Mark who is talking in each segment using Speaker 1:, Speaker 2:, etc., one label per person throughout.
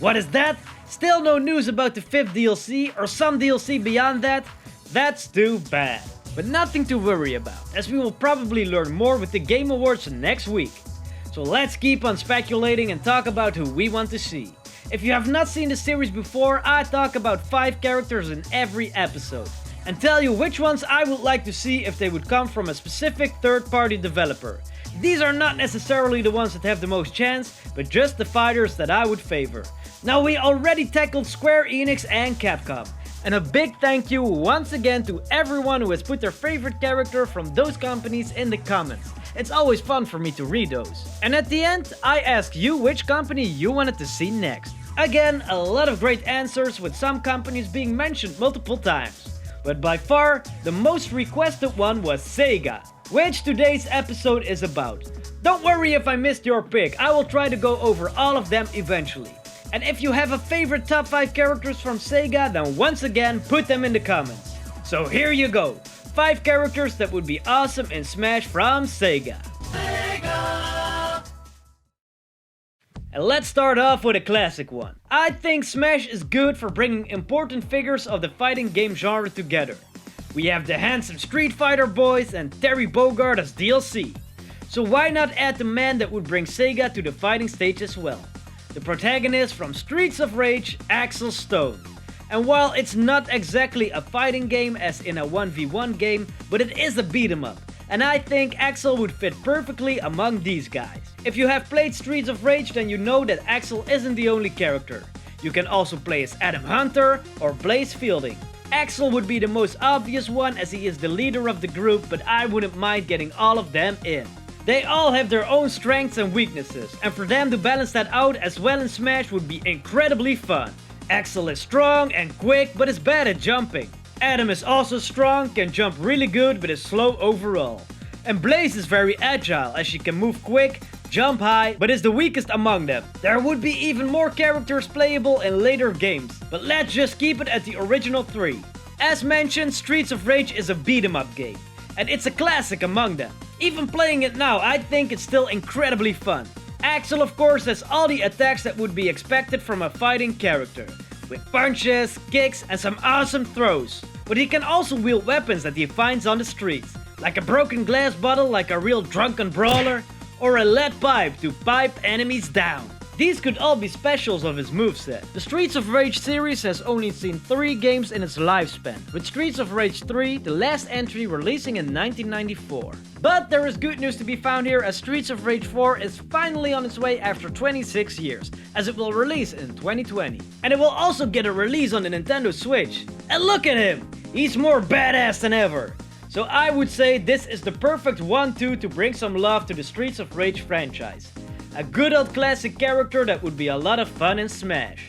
Speaker 1: What is that? Still no news about the 5th DLC or some DLC beyond that? That's too bad. But nothing to worry about, as we will probably learn more with the Game Awards next week. So let's keep on speculating and talk about who we want to see. If you have not seen the series before, I talk about 5 characters in every episode and tell you which ones I would like to see if they would come from a specific third-party developer. These are not necessarily the ones that have the most chance, but just the fighters that I would favor. Now, we already tackled Square Enix and Capcom. And a big thank you once again to everyone who has put their favorite character from those companies in the comments. It's always fun for me to read those. And at the end, I ask you which company you wanted to see next. Again, a lot of great answers with some companies being mentioned multiple times. But by far, the most requested one was Sega, which today's episode is about. Don't worry if I missed your pick, I will try to go over all of them eventually. And if you have a favorite top 5 characters from Sega, then once again put them in the comments. So here you go, 5 characters that would be awesome in Smash from Sega. And let's start off with a classic one. I think Smash is good for bringing important figures of the fighting game genre together. We have the handsome Street Fighter boys and Terry Bogard as DLC. So why not add the man that would bring Sega to the fighting stage as well? The protagonist from Streets of Rage, Axel Stone. And while it's not exactly a fighting game as in a 1v1 game, but it is a beat 'em up. And I think Axel would fit perfectly among these guys. If you have played Streets of Rage, then you know that Axel isn't the only character. You can also play as Adam Hunter or Blaze Fielding. Axel would be the most obvious one as he is the leader of the group, but I wouldn't mind getting all of them in. They all have their own strengths and weaknesses, and for them to balance that out as well in Smash would be incredibly fun. Axel is strong and quick, but is bad at jumping. Adam is also strong, can jump really good, but is slow overall. And Blaze is very agile, as she can move quick, jump high, but is the weakest among them. There would be even more characters playable in later games, but let's just keep it at the original 3. As mentioned, Streets of Rage is a beat 'em up game, and it's a classic among them. Even playing it now, I think it's still incredibly fun. Axel of course has all the attacks that would be expected from a fighting character, with punches, kicks and some awesome throws. But he can also wield weapons that he finds on the streets, like a broken glass bottle like a real drunken brawler, or a lead pipe to pipe enemies down. These could all be specials of his moveset. The Streets of Rage series has only seen 3 games in its lifespan, with Streets of Rage 3, the last entry, releasing in 1994. But there is good news to be found here, as Streets of Rage 4 is finally on its way after 26 years, as it will release in 2020. And it will also get a release on the Nintendo Switch. And look at him! He's more badass than ever! So I would say this is the perfect 1-2 to bring some love to the Streets of Rage franchise. A good old classic character that would be a lot of fun in Smash.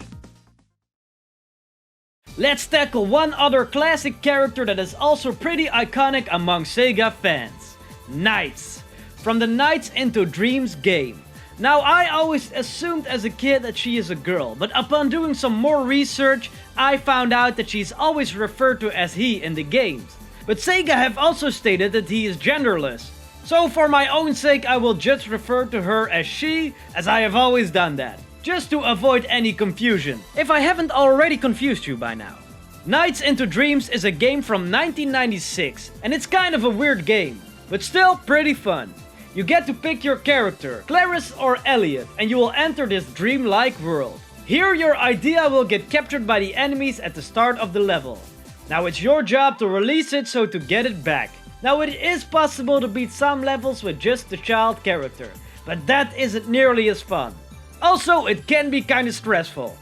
Speaker 1: Let's tackle one other classic character that is also pretty iconic among Sega fans. Knights. From the Nights into Dreams game. Now, I always assumed as a kid that she is a girl, but upon doing some more research, I found out that she is always referred to as he in the games. But Sega have also stated that he is genderless. So for my own sake, I will just refer to her as she, as I have always done that, just to avoid any confusion, if I haven't already confused you by now. Nights into Dreams is a game from 1996, and it's kind of a weird game, but still pretty fun. You get to pick your character, Clarice or Elliot, and you will enter this dreamlike world. Here your idea will get captured by the enemies at the start of the level. Now it's your job to release it, so to get it back. Now it is possible to beat some levels with just the child character, but that isn't nearly as fun. Also, it can be kinda stressful.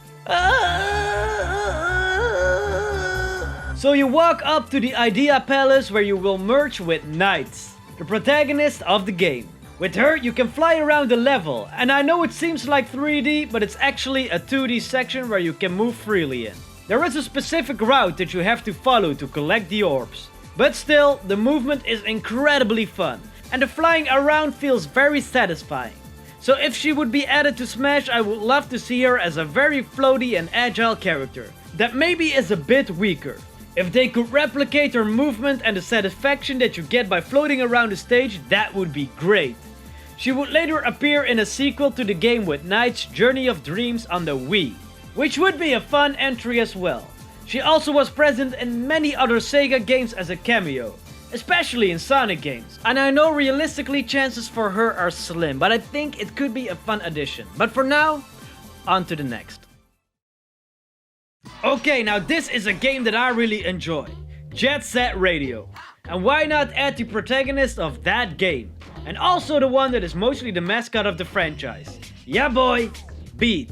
Speaker 1: So you walk up to the Idea Palace where you will merge with Knights, the protagonist of the game. With her you can fly around the level, and I know it seems like 3D, but it's actually a 2D section where you can move freely in. There is a specific route that you have to follow to collect the orbs. But still, the movement is incredibly fun, and the flying around feels very satisfying. So if she would be added to Smash, I would love to see her as a very floaty and agile character, that maybe is a bit weaker. If they could replicate her movement and the satisfaction that you get by floating around the stage, that would be great. She would later appear in a sequel to the game with Knight's Journey of Dreams on the Wii. which would be a fun entry as well. She also was present in many other Sega games as a cameo, especially in Sonic games. And I know realistically chances for her are slim, but I think it could be a fun addition. But for now, on to the next. Okay, now this is a game that I really enjoy, Jet Set Radio. And why not add the protagonist of that game? And also the one that is mostly the mascot of the franchise. Yeah boy, Beat.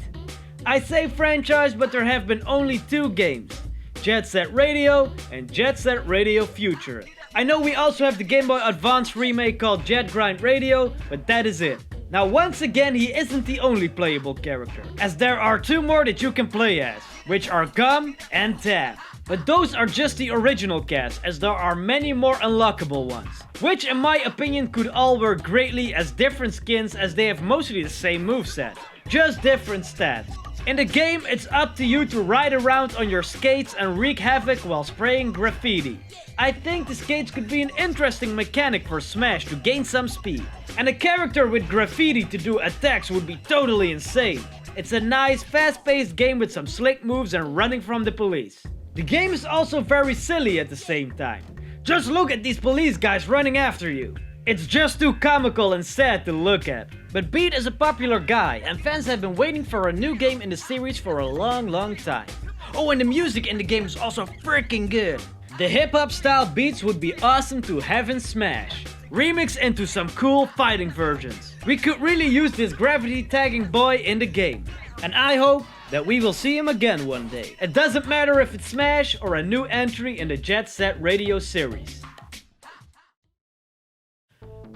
Speaker 1: I say franchise, but there have been only 2 games, Jet Set Radio and Jet Set Radio Future. I know we also have the Game Boy Advance remake called Jet Grind Radio, but that is it. Now once again, he isn't the only playable character, as there are 2 more that you can play as, which are Gum and Tab. But those are just the original cast, as there are many more unlockable ones, which in my opinion could all work greatly as different skins, as they have mostly the same moveset, just different stats. In the game, it's up to you to ride around on your skates and wreak havoc while spraying graffiti. I think the skates could be an interesting mechanic for Smash to gain some speed. And a character with graffiti to do attacks would be totally insane. It's a nice, fast-paced game with some slick moves and running from the police. The game is also very silly at the same time. Just look at these police guys running after you. It's just too comical and sad to look at. But Beat is a popular guy, and fans have been waiting for a new game in the series for a long time. Oh, and the music in the game is also freaking good. The hip-hop style beats would be awesome to have in Smash. Remix into some cool fighting versions. We could really use this gravity tagging boy in the game. And I hope that we will see him again one day. It doesn't matter if it's Smash or a new entry in the Jet Set Radio series.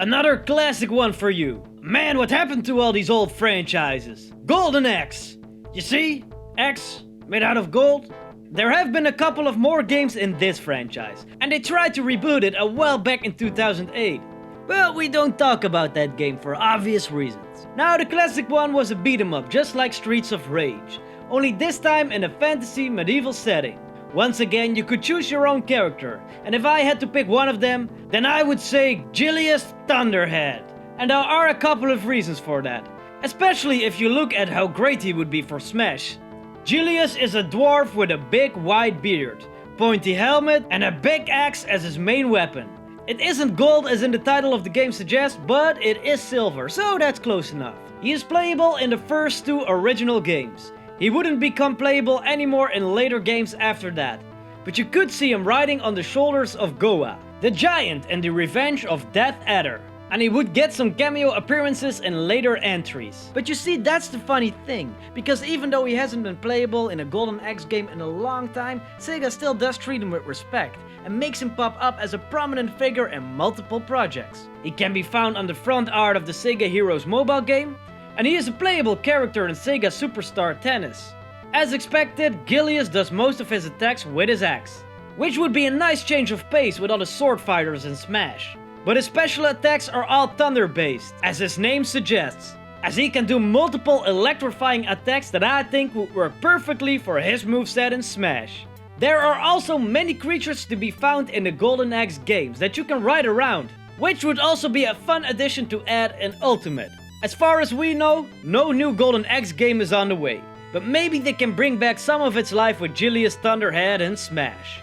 Speaker 1: Another classic one for you. Man, what happened to all these old franchises? Golden Axe. You see? Axe made out of gold. There have been a couple of more games in this franchise, and they tried to reboot it a while back in 2008. But we don't talk about that game for obvious reasons. Now the classic one was a beat 'em up just like Streets of Rage, only this time in a fantasy medieval setting. Once again, you could choose your own character, and if I had to pick one of them, then I would say Julius Thunderhead. And there are a couple of reasons for that, especially if you look at how great he would be for Smash. Julius is a dwarf with a big white beard, pointy helmet, and a big axe as his main weapon. It isn't gold as in the title of the game suggests, but it is silver, so that's close enough. He is playable in the first 2 original games. He wouldn't become playable anymore in later games after that, but you could see him riding on the shoulders of Goa, the giant in the Revenge of Death Adder. And he would get some cameo appearances in later entries. But you see, that's the funny thing, because even though he hasn't been playable in a Golden Axe game in a long time, Sega still does treat him with respect, and makes him pop up as a prominent figure in multiple projects. He can be found on the front art of the Sega Heroes mobile game, and he is a playable character in Sega Superstar Tennis. As expected, Gilius does most of his attacks with his axe, which would be a nice change of pace with all the sword fighters in Smash. But his special attacks are all thunder based, as his name suggests, as he can do multiple electrifying attacks that I think would work perfectly for his moveset in Smash. There are also many creatures to be found in the Golden Axe games that you can ride around, which would also be a fun addition to add in Ultimate. As far as we know, no new Golden Axe game is on the way, but maybe they can bring back some of its life with Julius Thunderhead in Smash.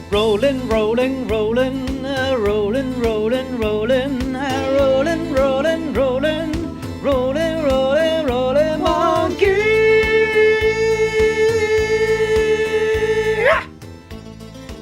Speaker 1: Rollin', rollin', rollin', rollin', rollin', rollin', rollin', rollin', rollin', rollin', rollin', rollin', monkey!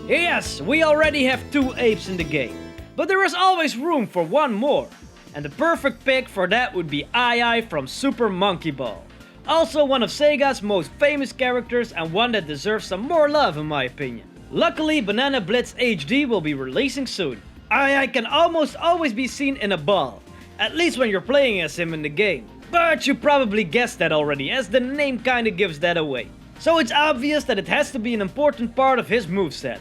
Speaker 1: Yes, we already have 2 apes in the game, but there is always room for one more. And the perfect pick for that would be Ai from Super Monkey Ball. Also one of Sega's most famous characters and one that deserves some more love in my opinion. Luckily, Banana Blitz HD will be releasing soon. Ai can almost always be seen in a ball, at least when you're playing as him in the game. But you probably guessed that already, as the name kinda gives that away. So it's obvious that it has to be an important part of his moveset.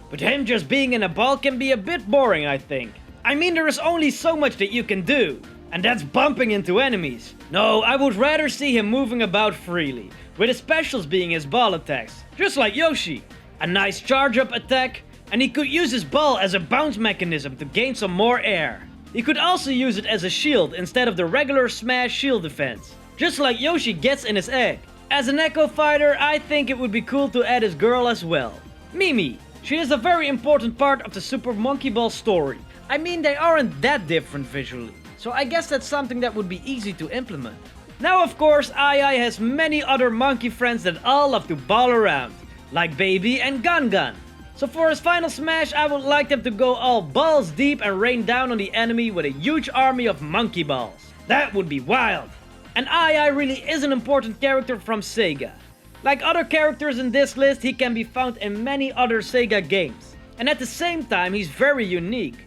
Speaker 1: But him just being in a ball can be a bit boring, I think. I mean, there is only so much that you can do, and that's bumping into enemies. No, I would rather see him moving about freely, with his specials being his ball attacks, just like Yoshi. A nice charge-up attack, and he could use his ball as a bounce mechanism to gain some more air. You could also use it as a shield instead of the regular Smash shield defense, just like Yoshi gets in his egg. As an Echo fighter, I think it would be cool to add his girl as well, Mimi. She is a very important part of the Super Monkey Ball story. I mean, they aren't that different visually, so I guess that's something that would be easy to implement. Now of course, Ai has many other monkey friends that all love to ball around, like Baby and Gun Gun. So for his final smash, I would like them to go all balls deep and rain down on the enemy with a huge army of monkey balls. That would be wild. And Ai really is an important character from Sega. Like other characters in this list, he can be found in many other Sega games. And at the same time, he's very unique.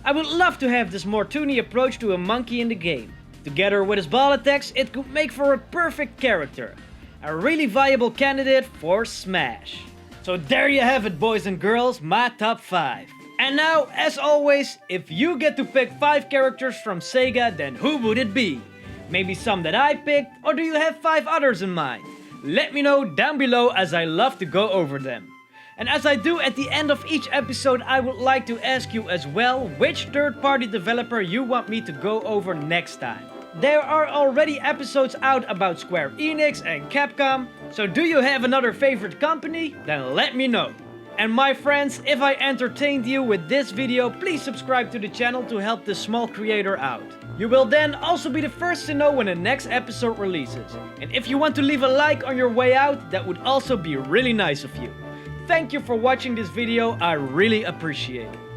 Speaker 1: I would love to have this more toony approach to a monkey in the game. Together with his ball attacks, it could make for a perfect character. A really viable candidate for Smash. So there you have it, boys and girls, my top 5. And now, as always, if you get to pick 5 characters from Sega, then who would it be? Maybe some that I picked, or do you have 5 others in mind? Let me know down below, as I love to go over them. And as I do at the end of each episode, I would like to ask you as well which third-party developer you want me to go over next time. There are already episodes out about Square Enix and Capcom, so do you have another favorite company? Then let me know. And my friends, if I entertained you with this video, please subscribe to the channel to help this small creator out. You will then also be the first to know when the next episode releases. And if you want to leave a like on your way out, that would also be really nice of you. Thank you for watching this video, I really appreciate it.